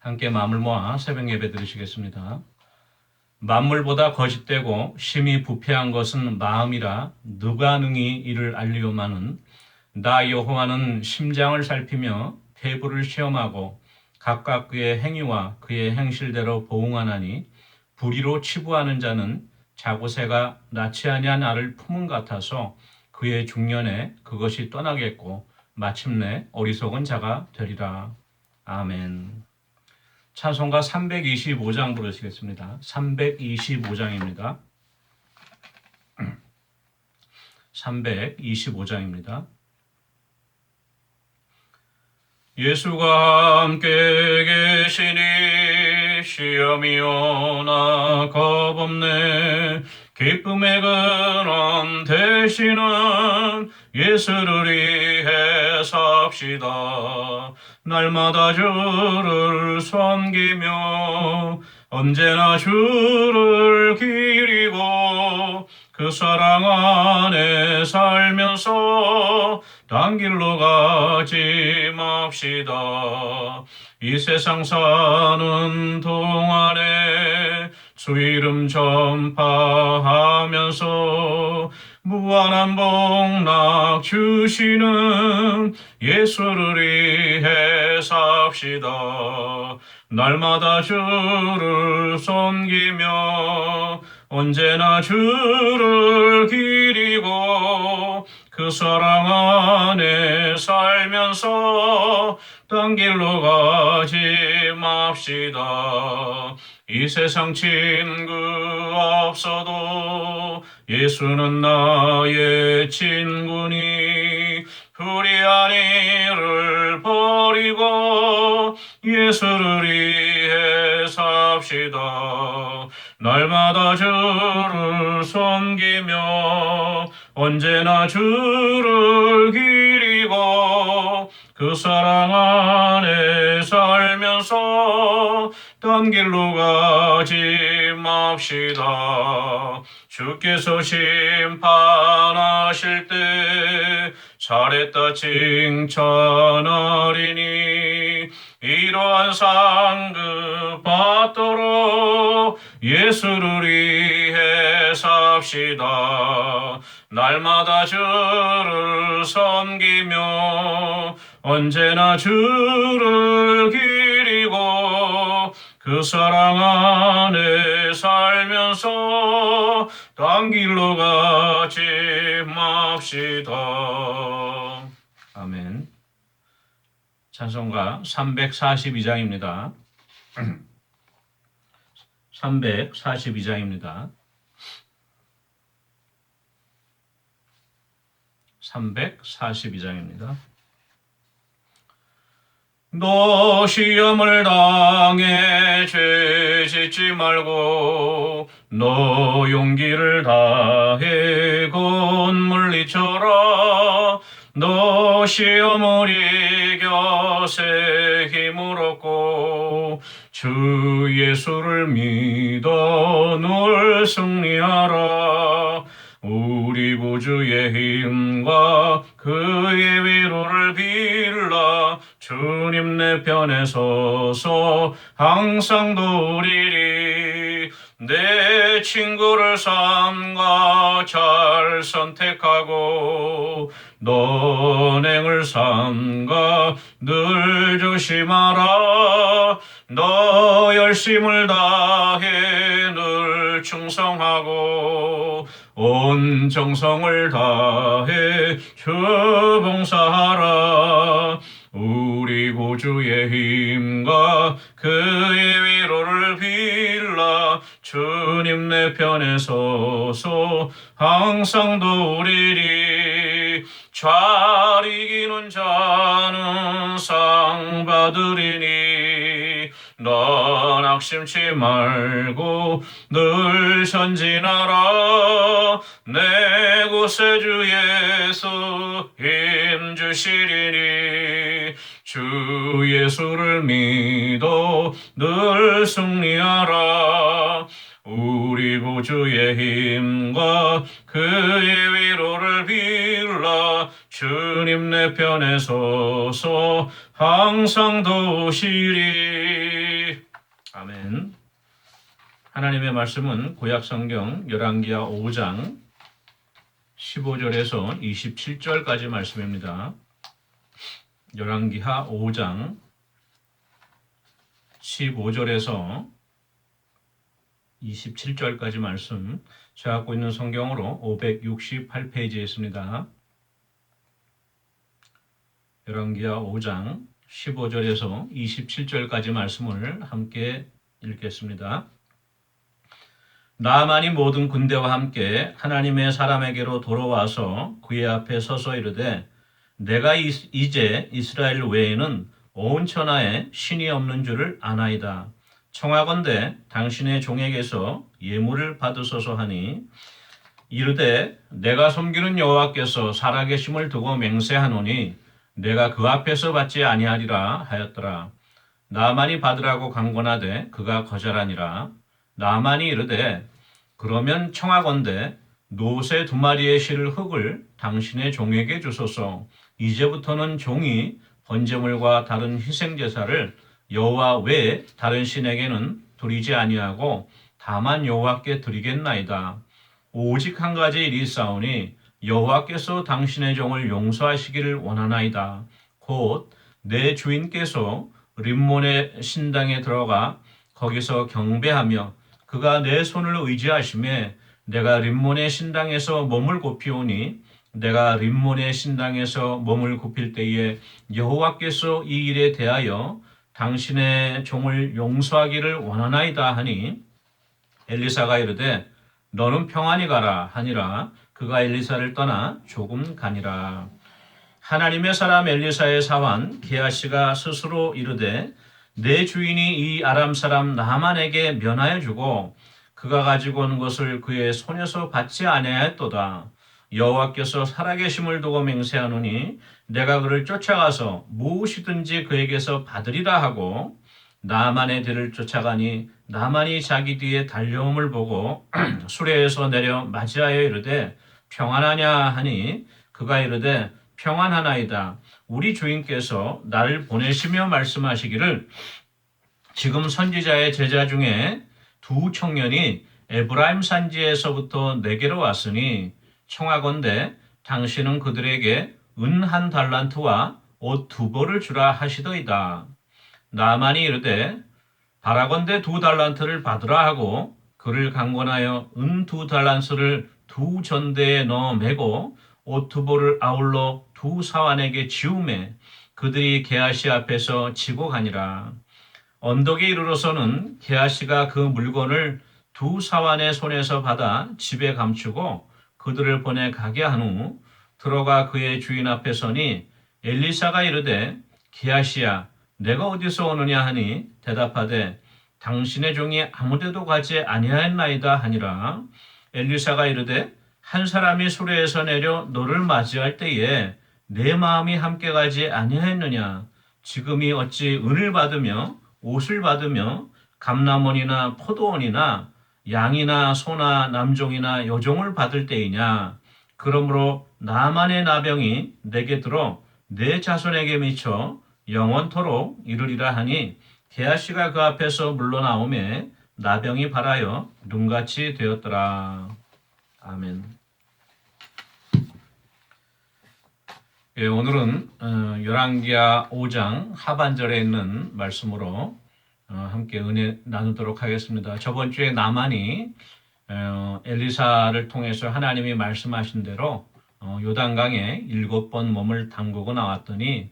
함께 마음을 모아 새벽 예배 드리시겠습니다. 만물보다 거짓되고 심히 부패한 것은 마음이라 누가 능히 이를 알리오마는 나 여호와는 심장을 살피며 폐부를 시험하고 각각 그의 행위와 그의 행실대로 보응하나니 불의로 치부하는 자는 자고새가 낳지 아니한 알을 품은 같아서 그의 중년에 그것이 떠나겠고 마침내 어리석은 자가 되리라. 아멘. 찬송가 325장 부르시겠습니다. 325장입니다. 325장입니다. 예수가 함께 계시니 시험이 오나 겁없네. 기쁨의 근원 되시는 예수를 위해 삽시다. 날마다 주를 섬기며 언제나 주를 기리고 그 사랑 안에 살면서 딴 길로 가지 맙시다. 이 세상 사는 동안에 주 이름 전파하면서 무한한 복락 주시는 예수를 위해 삽시다. 날마다 주를 섬기며 언제나 주를 기리고 그 사랑 안에 살면서 딴 길로 가지 맙시다. 이 세상 친구 없어도 예수는 나의 친구니 불의한 일을 버리고 예수를 위해 삽시다. 날마다 주를 섬기며 언제나 주를 기리고 그 사랑 안에 살면서 딴 길로 가지 맙시다. 주께서 심판하실 때 잘했다 칭찬하리니 이러한 상급 받도록 예수를 위해 삽시다. 날마다 주를 섬기며 언제나 주를 기리고 그 사랑 안에 살면서 딴 길로 가지 맙시다. 아멘. 찬송가 342장입니다. 342장입니다. 342장입니다. 너 시험을 당해 죄 짓지 말고 너 용기를 다해 곧 물리쳐라. 너 시험을 이겨 새 힘을 얻고 주 예수를 믿어 늘 승리하라. 우리 구주의 힘과 그의 위로를 빌라. 주님 내 편에 서서 항상 도우리리. 내 친구를 삼가 잘 선택하고 너행을 삼가 늘 조심하라. 너 열심을 다해 늘 충성하고 온 정성을 다해 주 봉사하라. 우리 구주의 힘과 그의 위로를 빌라. 주님 내 편에 서서 항상 도우리리. 잘 이기는 자는 상 받으리니 넌 낙심치 말고 늘 전진하라. 내 구세주 예수 힘 주시리니 주 예수를 믿어 늘 승리하라. 우리 구주의 힘과 그의 위로를 빌라. 주님 내 편에 서서 항상 도우시리. 아멘. 하나님의 말씀은 구약성경 열왕기하 5장 15절에서 27절까지 말씀입니다. 열왕기하 5장 15절에서 27절까지 말씀, 제가 갖고 있는 성경으로 568페이지에 있습니다. 열왕기하 5장 15절에서 27절까지 말씀을 함께 읽겠습니다. 나아만이 모든 군대와 함께 하나님의 사람에게로 돌아와서 그의 앞에 서서 이르되 내가 이제 이스라엘 외에는 온 천하에 신이 없는 줄을 아나이다. 청하건대 당신의 종에게서 예물을 받으소서 하니 이르되 내가 섬기는 여호와께서 살아계심을 두고 맹세하노니 내가 그 앞에서 받지 아니하리라 하였더라. 나아만이 받으라고 강권하되 그가 거절하니라. 나아만이 이르되 그러면 청하건대 노새 2마리의 실 흙을 당신의 종에게 주소서. 이제부터는 종이 번제물과 다른 희생제사를 여호와 외에 다른 신에게는 드리지 아니하고 다만 여호와께 드리겠나이다. 오직 한 가지 일이 있사오니 여호와께서 당신의 종을 용서하시기를 원하나이다. 곧 내 주인께서 림몬의 신당에 들어가 거기서 경배하며 그가 내 손을 의지하심에 내가 림몬의 신당에서 몸을 굽히오니 내가 림몬의 신당에서 몸을 굽힐 때에 여호와께서 이 일에 대하여 당신의 종을 용서하기를 원하나이다 하니 엘리사가 이르되 너는 평안히 가라 하니라. 그가 엘리사를 떠나 조금 가니라. 하나님의 사람 엘리사의 사환 게하시가 스스로 이르되 내 주인이 이 아람 사람 나만에게 면하여 주고 그가 가지고 온 것을 그의 손에서 받지 아니하였도다. 여호와께서 살아계심을 두고 맹세하노니 내가 그를 쫓아가서 무엇이든지 그에게서 받으리라 하고 나만의 뒤를 쫓아가니 나만이 자기 뒤에 달려옴을 보고 수레에서 내려 맞이하여 이르되 평안하냐 하니 그가 이르되 평안하나이다. 우리 주인께서 나를 보내시며 말씀하시기를 지금 선지자의 제자 중에 2 청년이 에브라임 산지에서부터 내게로 왔으니 청하건대 당신은 그들에게 은 1달란트와 옷 2벌을 주라 하시더이다. 나만이 이르되 바라건대 2달란트를 받으라 하고 그를 강권하여 은 2달란트를 2 전대에 넣어 매고 옷 2벌을 아울러 2 사환에게 지우매 그들이 게하시 앞에서 지고 가니라. 언덕에 이르러서는 게하시가 그 물건을 2 사환의 손에서 받아 집에 감추고 그들을 보내 가게 한 후 들어가 그의 주인 앞에 서니 엘리사가 이르되 게하시야 내가 어디서 오느냐 하니 대답하되 당신의 종이 아무데도 가지 아니하였나이다 하니라. 엘리사가 이르되 한 사람이 수레에서 내려 너를 맞이할 때에 내 마음이 함께 가지 아니하였느냐. 지금이 어찌 은을 받으며 옷을 받으며 감람원이나 포도원이나 양이나 소나 남종이나 여종을 받을 때이냐. 그러므로 나만의 나병이 내게 들어 내 자손에게 미쳐 영원토록 이르리라 하니 게하시가 그 앞에서 물러나오매 나병이 발하여 눈같이 되었더라. 아멘. 예, 오늘은 열왕기하 5장 하반절에 있는 말씀으로 함께 은혜 나누도록 하겠습니다. 저번 주에 나만이 엘리사를 통해서 하나님이 말씀하신 대로 요단강에 7번 몸을 담그고 나왔더니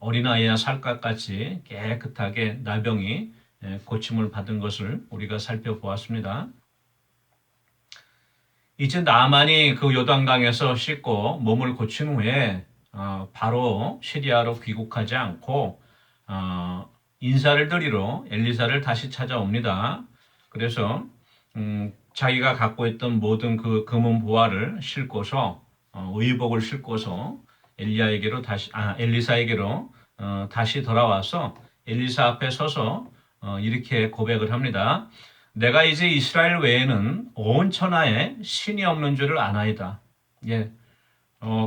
어린아이와 살갗같이 깨끗하게 나병이 고침을 받은 것을 우리가 살펴보았습니다. 이제 나만이 그 요단강에서 씻고 몸을 고친 후에 바로 시리아로 귀국하지 않고 인사를 드리러 엘리사를 다시 찾아옵니다. 그래서 자기가 갖고 있던 모든 그 금은 보화를 싣고서 의복을 싣고서 엘리사에게로 다시 돌아와서 엘리사 앞에 서서 이렇게 고백을 합니다. 내가 이제 이스라엘 외에는 온 천하에 신이 없는 줄을 아나이다. 예.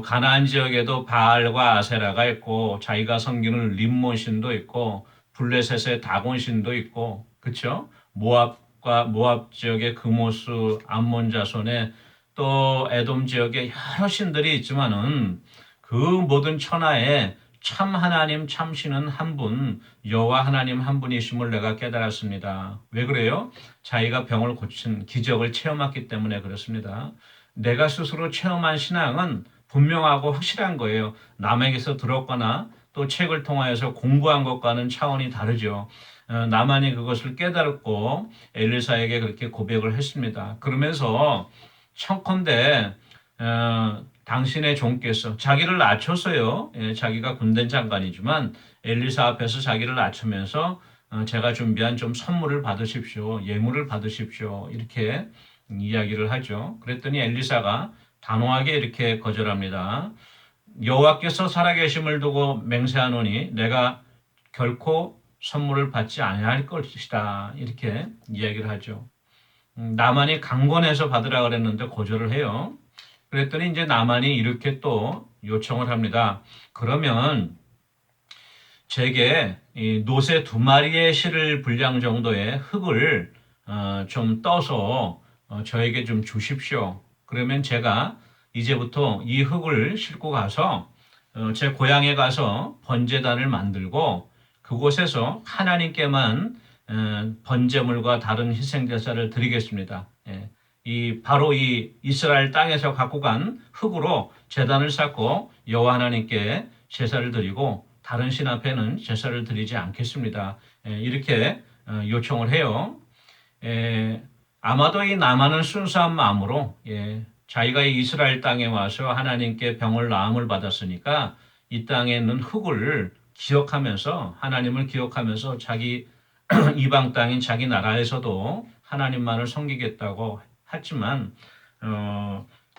가나안 지역에도 바알과 아세라가 있고 자기가 섬기는 림몬 신도 있고 블레셋의 다곤 신도 있고 그렇죠? 모압 지역의 그모스, 암몬 자손의 또 에돔 지역에 여러 신들이 있지만은 그 모든 천하에 참 하나님 참신은 한 분, 여호와 하나님 한 분이심을 내가 깨달았습니다. 왜 그래요? 자기가 병을 고친 기적을 체험했기 때문에 그렇습니다. 내가 스스로 체험한 신앙은 분명하고 확실한 거예요. 남에게서 들었거나 또 책을 통하여서 공부한 것과는 차원이 다르죠. 나만이 그것을 깨달았고 엘리사에게 그렇게 고백을 했습니다. 그러면서 청컨대 당신의 종께서 자기를 낮췄어요. 자기가 군대 장관이지만 엘리사 앞에서 자기를 낮추면서 제가 준비한 좀 선물을 받으십시오. 예물을 받으십시오. 이렇게 이야기를 하죠. 그랬더니 엘리사가 단호하게 이렇게 거절합니다. 여호와께서 살아계심을 두고 맹세하노니 내가 결코 선물을 받지 아니할 것이다. 이렇게 이야기를 하죠. 나만이 강권해서 받으라 그랬는데 거절을 해요. 그랬더니 이제 나만이 이렇게 또 요청을 합니다. 그러면 제게 이 노새 2마리의 실을 분량 정도의 흙을 좀 떠서 저에게 좀 주십시오. 그러면 제가 이제부터 이 흙을 싣고 가서 제 고향에 가서 번제단을 만들고 그곳에서 하나님께만 번제물과 다른 희생제사를 드리겠습니다. 예. 바로 이 이스라엘 땅에서 갖고 간 흙으로 제단을 쌓고 여호와 하나님께 제사를 드리고 다른 신 앞에는 제사를 드리지 않겠습니다. 이렇게 요청을 해요. 아마도 이 나만은 순수한 마음으로 자기가 이 이스라엘 땅에 와서 하나님께 병을 나음을 받았으니까 이 땅에 있는 흙을 기억하면서 하나님을 기억하면서 자기 이방 땅인 자기 나라에서도 하나님만을 섬기겠다고 했지만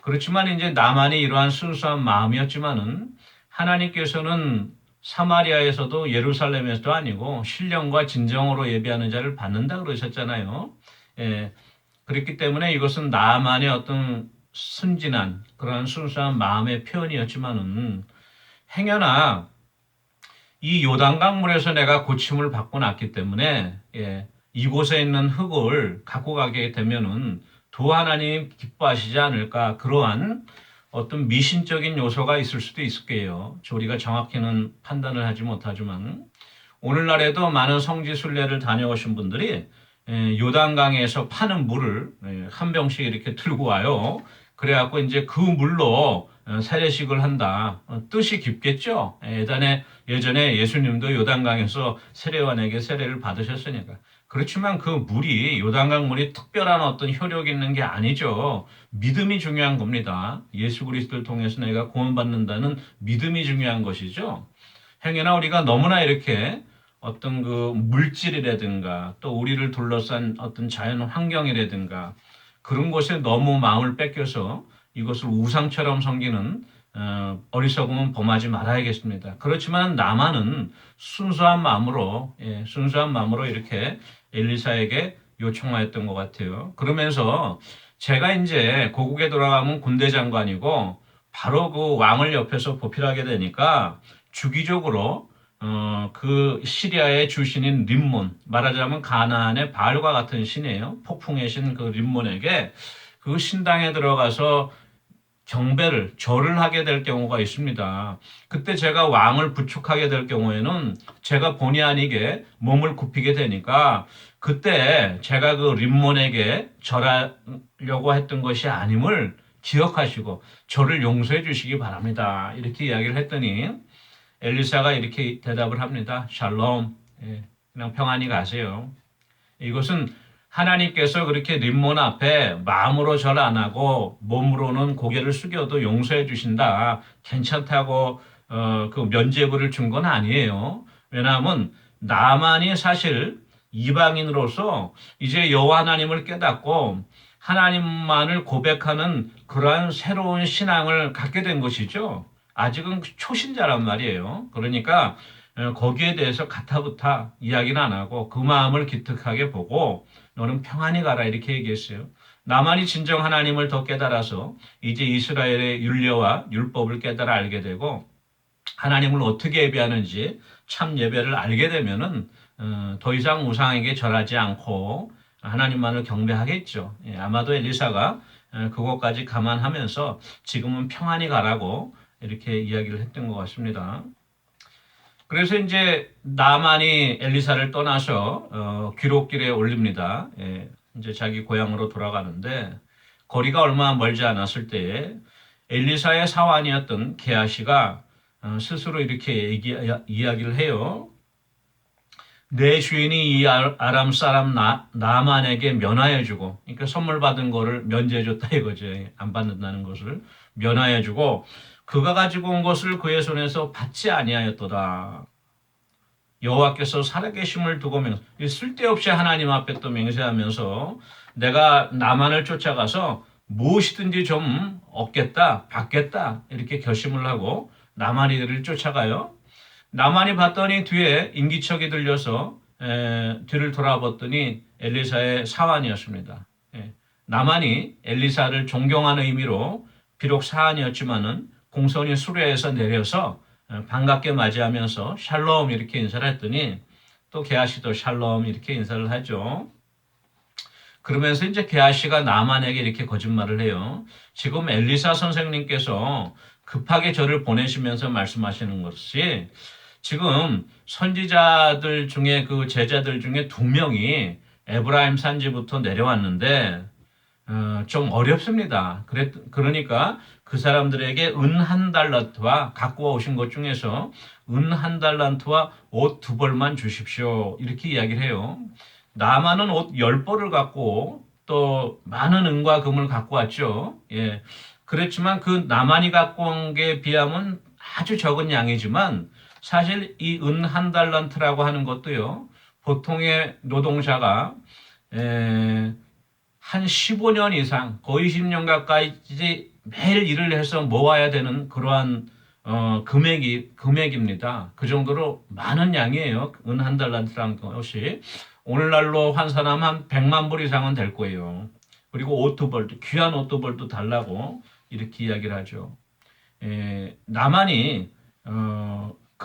그렇지만 이제 나만이 이러한 순수한 마음이었지만은 하나님께서는 사마리아에서도 예루살렘에서도 아니고 신령과 진정으로 예배하는 자를 받는다 그러셨잖아요. 그렇기 때문에 이것은 나만의 어떤 순진한 그러한 순수한 마음의 표현이었지만은 행여나 이 요단강물에서 내가 고침을 받고 났기 때문에 이곳에 있는 흙을 갖고 가게 되면은 두 하나님 기뻐하시지 않을까 그러한 어떤 미신적인 요소가 있을 수도 있을 거예요. 우리가 정확히는 판단을 하지 못하지만 오늘날에도 많은 성지 순례를 다녀오신 분들이 요단강에서 파는 물을 한 병씩 이렇게 들고 와요. 그래갖고 이제 그 물로 세례식을 한다. 뜻이 깊겠죠. 예전에 예수님도 요단강에서 세례원에게 세례를 받으셨으니까. 그렇지만 그 물이 요단강 물이 특별한 어떤 효력이 있는 게 아니죠. 믿음이 중요한 겁니다. 예수 그리스도를 통해서 내가 구원받는다는 믿음이 중요한 것이죠. 행여나 우리가 너무나 이렇게 어떤 그 물질이라든가 또 우리를 둘러싼 어떤 자연 환경이라든가 그런 것에 너무 마음을 뺏겨서 이것을 우상처럼 섬기는 어리석음은 범하지 말아야겠습니다. 그렇지만 나만은 순수한 마음으로 이렇게 엘리사에게 요청하였던 것 같아요. 그러면서 제가 이제 고국에 돌아가면 군대 장관이고 바로 그 왕을 옆에서 보필하게 되니까 주기적으로 그 시리아의 주신인 림몬, 말하자면 가나안의 바알과 같은 신이에요. 폭풍의 신 그 림몬에게 그 신당에 들어가서 절을 하게 될 경우가 있습니다. 그때 제가 왕을 부축하게 될 경우에는 제가 본의 아니게 몸을 굽히게 되니까 그때 제가 그 림몬에게 절하려고 했던 것이 아님을 기억하시고 저를 용서해 주시기 바랍니다. 이렇게 이야기를 했더니 엘리사가 이렇게 대답을 합니다. 샬롬, 그냥 평안히 가세요. 이것은 하나님께서 그렇게 림몬 앞에 마음으로 절 안 하고 몸으로는 고개를 숙여도 용서해 주신다. 괜찮다고 그 면죄부를 준 건 아니에요. 왜냐하면 나만이 사실 이방인으로서 이제 여호와 하나님을 깨닫고 하나님만을 고백하는 그러한 새로운 신앙을 갖게 된 것이죠. 아직은 초신자란 말이에요. 그러니까 거기에 대해서 가타부타 이야기는 안 하고 그 마음을 기특하게 보고 너는 평안히 가라 이렇게 얘기했어요. 나만이 진정 하나님을 더 깨달아서 이제 이스라엘의 율례와 율법을 깨달아 알게 되고 하나님을 어떻게 예배하는지 참 예배를 알게 되면은 더 이상 우상에게 절하지 않고 하나님만을 경배하겠죠. 예, 아마도 엘리사가 그것까지 감안하면서 지금은 평안히 가라고 이렇게 이야기를 했던 것 같습니다. 그래서 이제 나만이 엘리사를 떠나서 기록길에 올립니다. 예, 이제 자기 고향으로 돌아가는데 거리가 얼마 멀지 않았을 때에 엘리사의 사환이었던 게하시가 스스로 이렇게 이야기를 해요. 내 주인이 이 아람 사람 나만에게 면하여주고, 그러니까 선물 받은 거를 면제해줬다 이거죠. 안 받는다는 것을 면하여주고 그가 가지고 온 것을 그의 손에서 받지 아니하였도다. 여호와께서 살아계심을 두고 쓸데없이 하나님 앞에 또 맹세하면서 내가 나만을 쫓아가서 무엇이든지 좀 얻겠다, 받겠다 이렇게 결심을 하고 나만이를 쫓아가요. 나만이 봤더니 뒤에 인기척이 들려서 뒤를 돌아봤더니 엘리사의 사환이었습니다. 나만이 엘리사를 존경하는 의미로 비록 사환이었지만은 공손히 수레에서 내려서 반갑게 맞이하면서 샬롬 이렇게 인사를 했더니 또 게하시도 샬롬 이렇게 인사를 하죠. 그러면서 이제 게하시가 나만에게 이렇게 거짓말을 해요. 지금 엘리사 선생님께서 급하게 저를 보내시면서 말씀하시는 것이 지금 선지자들 중에 그 제자들 중에 2명이 에브라임 산지부터 내려왔는데 좀 어렵습니다. 그러니까 그 사람들에게 은 1달란트와 갖고 오신 것 중에서 은 1달란트와 옷 2벌만 주십시오. 이렇게 이야기를 해요. 나만은 옷 10벌을 갖고 또 많은 은과 금을 갖고 왔죠. 예. 그렇지만 그 나만이 갖고 온 게 비하면 아주 적은 양이지만 사실 이 은 1달란트라고 하는 것도요. 보통의 노동자가 한 15년 이상, 거의 10년 가까이 매일 일을 해서 모아야 되는 그러한 금액입니다. 그 정도로 많은 양이에요. 은 1달란트라는 것이. 오늘날로 환산하면 한 100만 불 이상은 될 거예요. 그리고 옷 2벌도, 귀한 옷 2벌도 달라고 이렇게 이야기를 하죠. 나만이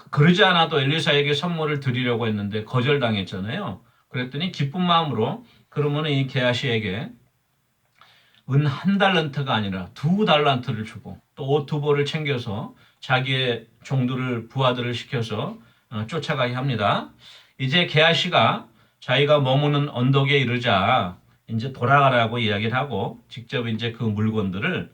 그러지 않아도 엘리사에게 선물을 드리려고 했는데 거절당했잖아요. 그랬더니 기쁜 마음으로 그러면 이 게하시에게 은 1달란트가 아니라 2달란트를 주고 또 옷 2벌을 챙겨서 자기의 종들을 부하들을 시켜서 쫓아가게 합니다. 이제 게하시가 자기가 머무는 언덕에 이르자 이제 돌아가라고 이야기를 하고 직접 이제 그 물건들을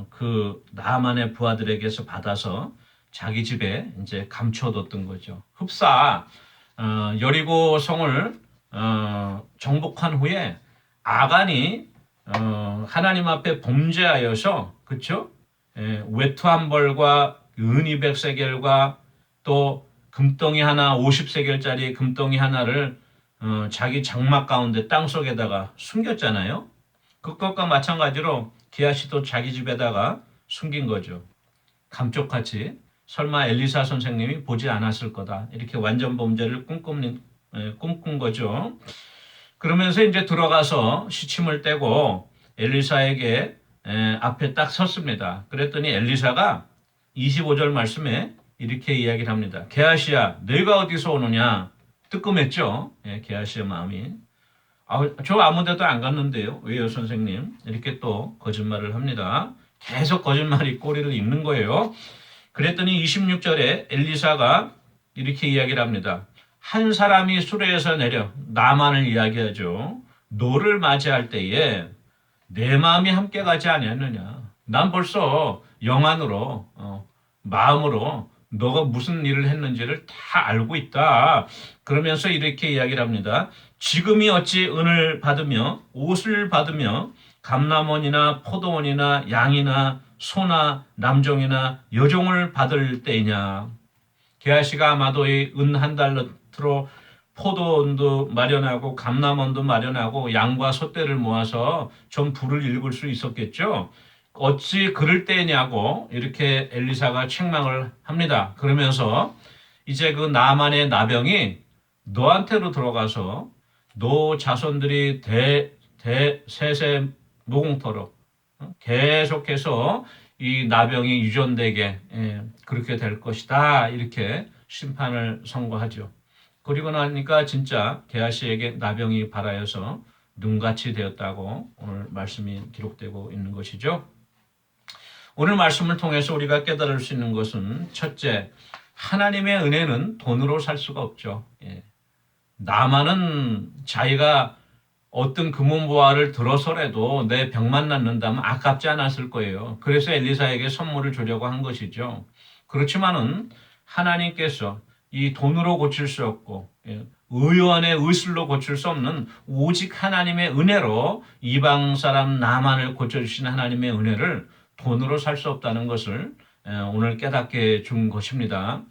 그 나만의 부하들에게서 받아서 자기 집에 이제 감춰뒀던 거죠. 흡사 여리고 성을 정복한 후에 아간이 하나님 앞에 범죄하여서 그렇죠? 외투 한 벌과 은 200세겔과 또 금덩이 하나 50세겔짜리 금덩이 하나를 자기 장막 가운데 땅속에다가 숨겼잖아요. 그것과 마찬가지로 기하시도 자기 집에다가 숨긴 거죠. 감쪽같이 설마 엘리사 선생님이 보지 않았을 거다. 이렇게 완전 범죄를 꿈꾼 거죠. 그러면서 이제 들어가서 시침을 떼고 엘리사에게 앞에 딱 섰습니다. 그랬더니 엘리사가 25절 말씀에 이렇게 이야기를 합니다. 게하시야, 너희가 어디서 오느냐? 뜨끔했죠. 게하시의 마음이. 저 아무 데도 안 갔는데요. 왜요, 선생님? 이렇게 또 거짓말을 합니다. 계속 거짓말이 꼬리를 읽는 거예요. 그랬더니 26절에 엘리사가 이렇게 이야기를 합니다. 한 사람이 수레에서 내려 나만을 이야기하죠. 너를 맞이할 때에 내 마음이 함께 가지 아니었느냐. 난 벌써 영안으로 마음으로 너가 무슨 일을 했는지를 다 알고 있다. 그러면서 이렇게 이야기를 합니다. 지금이 어찌 은을 받으며 옷을 받으며 감람원이나 포도원이나 양이나 소나 남종이나 여종을 받을 때이냐. 게하시가 아마도 이 은 1달란트로 포도원도 마련하고 감람원도 마련하고 양과 소떼를 모아서 좀 부를 읽을 수 있었겠죠. 어찌 그럴 때냐고 이렇게 엘리사가 책망을 합니다. 그러면서 이제 그 나만의 나병이 너한테로 들어가서 너 자손들이 세세 무궁토록 계속해서 이 나병이 유전되게 그렇게 될 것이다. 이렇게 심판을 선고하죠. 그리고 나니까 진짜 게하시에게 나병이 발하여서 눈같이 되었다고 오늘 말씀이 기록되고 있는 것이죠. 오늘 말씀을 통해서 우리가 깨달을 수 있는 것은 첫째, 하나님의 은혜는 돈으로 살 수가 없죠. 나만은 자기가 어떤 금은보화를 들어서라도 내 병만 낫는다면 아깝지 않았을 거예요. 그래서 엘리사에게 선물을 주려고 한 것이죠. 그렇지만은 하나님께서 이 돈으로 고칠 수 없고 의원의 의술로 고칠 수 없는 오직 하나님의 은혜로 이방 사람 나만을 고쳐주신 하나님의 은혜를 돈으로 살 수 없다는 것을 오늘 깨닫게 준 것입니다.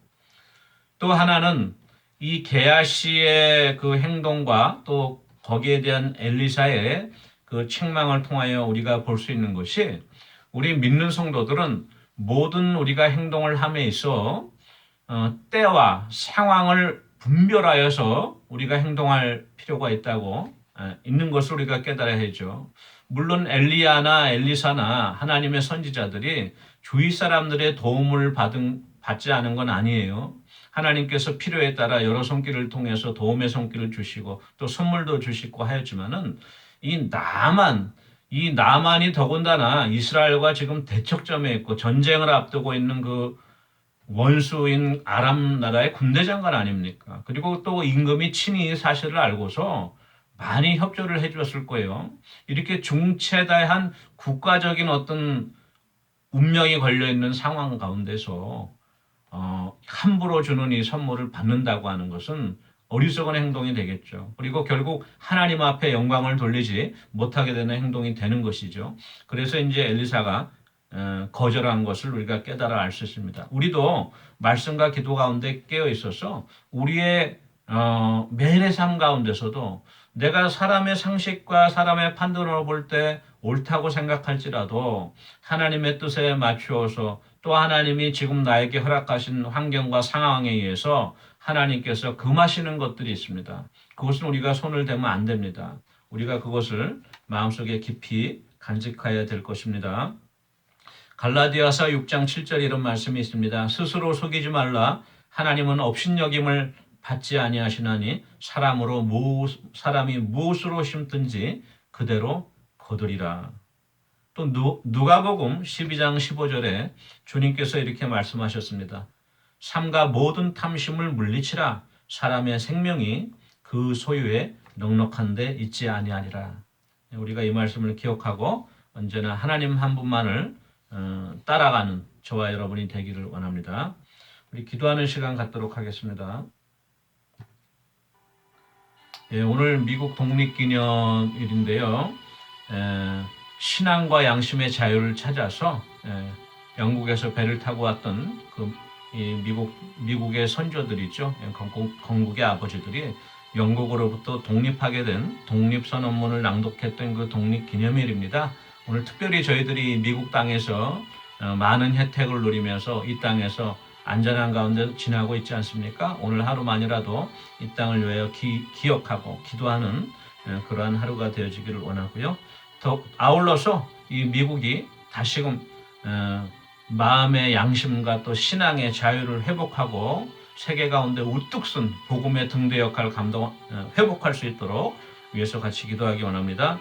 또 하나는 이 게하시의 그 행동과 또 거기에 대한 엘리사의 그 책망을 통하여 우리가 볼 수 있는 것이 우리 믿는 성도들은 모든 우리가 행동을 함에 있어 때와 상황을 분별하여서 우리가 행동할 필요가 있다고 있는 것을 우리가 깨달아야죠. 물론 엘리야나 엘리사나 하나님의 선지자들이 주위 사람들의 도움을 받지 않은 건 아니에요. 하나님께서 필요에 따라 여러 손길을 통해서 도움의 손길을 주시고 또 선물도 주시고 하였지만은 이 나만이 더군다나 이스라엘과 지금 대척점에 있고 전쟁을 앞두고 있는 그 원수인 아람 나라의 군대 장관 아닙니까? 그리고 또 임금이 친히 이 사실을 알고서 많이 협조를 해주었을 거예요. 이렇게 중체다한 국가적인 어떤 운명이 걸려있는 상황 가운데서 함부로 주는 이 선물을 받는다고 하는 것은 어리석은 행동이 되겠죠. 그리고 결국 하나님 앞에 영광을 돌리지 못하게 되는 행동이 되는 것이죠. 그래서 이제 엘리사가 거절한 것을 우리가 깨달아 알 수 있습니다. 우리도 말씀과 기도 가운데 깨어 있어서 우리의 매일의 삶 가운데서도 내가 사람의 상식과 사람의 판단으로 볼 때 옳다고 생각할지라도 하나님의 뜻에 맞추어서 또 하나님이 지금 나에게 허락하신 환경과 상황에 의해서 하나님께서 금하시는 것들이 있습니다. 그것은 우리가 손을 대면 안 됩니다. 우리가 그것을 마음속에 깊이 간직해야 될 것입니다. 갈라디아서 6장 7절 이런 말씀이 있습니다. 스스로 속이지 말라. 하나님은 업신여김을 받지 아니하시나니 사람이 무엇으로 심든지 그대로 거두리라. 또 누가복음 12장 15절에 주님께서 이렇게 말씀하셨습니다. 삼가 모든 탐심을 물리치라. 사람의 생명이 그 소유에 넉넉한 데 있지 아니하리라. 우리가 이 말씀을 기억하고 언제나 하나님 한 분만을 따라가는 저와 여러분이 되기를 원합니다. 우리 기도하는 시간 갖도록 하겠습니다. 오늘 미국 독립기념일인데요. 신앙과 양심의 자유를 찾아서 영국에서 배를 타고 왔던 미국의 선조들이죠. 건국의 아버지들이 영국으로부터 독립하게 된 독립선언문을 낭독했던 그 독립기념일입니다. 오늘 특별히 저희들이 미국 땅에서 많은 혜택을 누리면서 이 땅에서 안전한 가운데 지나고 있지 않습니까? 오늘 하루만이라도 이 땅을 위하여 기억하고 기도하는 그러한 하루가 되어지기를 원하고요. 더 아울러서 이 미국이 다시금 마음의 양심과 또 신앙의 자유를 회복하고 세계 가운데 우뚝 쓴 복음의 등대 역할을 회복할 수 있도록 위해서 같이 기도하기 원합니다.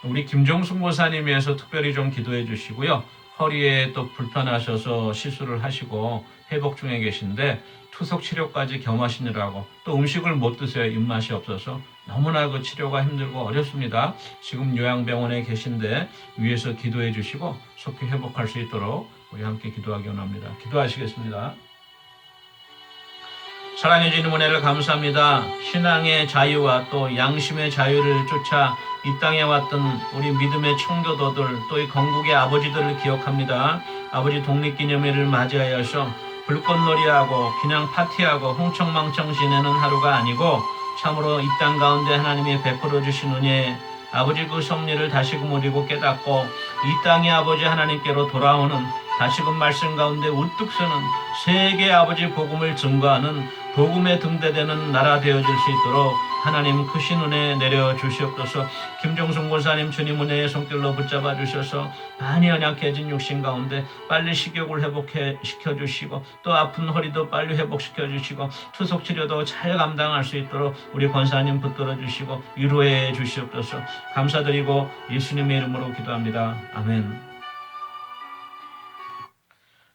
우리 김종숙 목사님 위해서 특별히 좀 기도해 주시고요. 허리에 또 불편하셔서 시술을 하시고 회복 중에 계신데 투석 치료까지 겸하시느라고 또 음식을 못 드세요. 입맛이 없어서 너무나 그 치료가 힘들고 어렵습니다. 지금 요양병원에 계신데 위에서 기도해 주시고 속히 회복할 수 있도록 우리 함께 기도하기 원합니다. 기도하시겠습니다. 사랑해 주님 은혜를 감사합니다. 신앙의 자유와 또 양심의 자유를 쫓아 이 땅에 왔던 우리 믿음의 청교도들 또 이 건국의 아버지들을 기억합니다. 아버지 독립기념일을 맞이하여서 불꽃놀이하고 그냥 파티하고 흥청망청 지내는 하루가 아니고 참으로 이 땅 가운데 하나님이 베풀어 주신 은혜 아버지 그 섭리를 다시금 우리고 깨닫고 이 땅의 아버지 하나님께로 돌아오는 다시금 말씀 가운데 우뚝 서는 세계 아버지 복음을 증거하는 복음에 등대되는 나라 되어질 수 있도록 하나님 크신 은혜 내려 주시옵소서. 김종순 권사님 주님 은혜의 손길로 붙잡아 주셔서 많이 연약해진 육신 가운데 빨리 식욕을 회복해 시켜주시고 또 아픈 허리도 빨리 회복시켜 주시고 투석 치료도 잘 감당할 수 있도록 우리 권사님 붙들어 주시고 위로해 주시옵소서. 감사드리고 예수님의 이름으로 기도합니다. 아멘.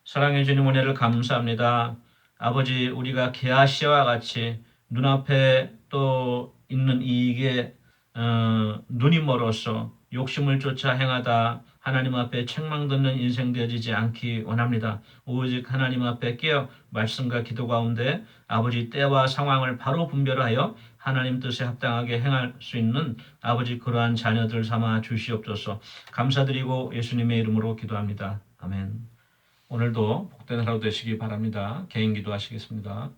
사랑해 주님 은혜를 감사합니다. 아버지, 우리가 게하시아와 같이 눈앞에 또 있는 이익에 눈이 멀어서 욕심을 쫓아 행하다 하나님 앞에 책망 듣는 인생 되어지지 않기 원합니다. 오직 하나님 앞에 깨어 말씀과 기도 가운데 아버지 때와 상황을 바로 분별하여 하나님 뜻에 합당하게 행할 수 있는 아버지 그러한 자녀들 삼아 주시옵소서. 감사드리고 예수님의 이름으로 기도합니다. 아멘. 오늘도 복된 하루 되시기 바랍니다. 개인 기도하시겠습니다.